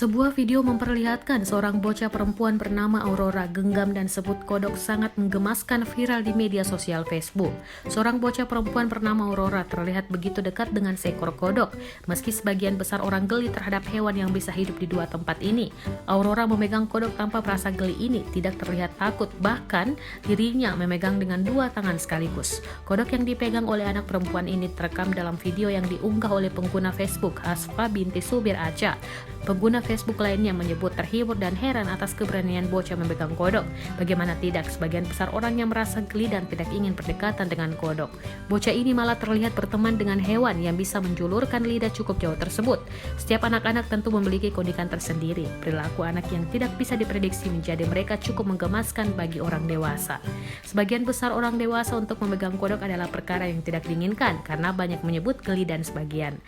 Sebuah video memperlihatkan seorang bocah perempuan bernama Aurora genggam dan sebut kodok sangat menggemaskan viral di media sosial Facebook. Seorang bocah perempuan bernama Aurora terlihat begitu dekat dengan seekor kodok. Meski sebagian besar orang geli terhadap hewan yang bisa hidup di dua tempat ini, Aurora memegang kodok tanpa merasa geli ini tidak terlihat takut, bahkan dirinya memegang dengan dua tangan sekaligus. Kodok yang dipegang oleh anak perempuan ini terekam dalam video yang diunggah oleh pengguna Facebook Asfa binti Subir Aca. Pengguna Facebook lainnya menyebut terhibur dan heran atas keberanian bocah memegang kodok. Bagaimana tidak, sebagian besar orang yang merasa geli dan tidak ingin berdekatan dengan kodok. Bocah ini malah terlihat berteman dengan hewan yang bisa menjulurkan lidah cukup jauh tersebut. Setiap anak-anak tentu memiliki keunikan tersendiri. Perilaku anak yang tidak bisa diprediksi menjadi mereka cukup menggemaskan bagi orang dewasa. Sebagian besar orang dewasa untuk memegang kodok adalah perkara yang tidak diinginkan karena banyak menyebut geli dan sebagian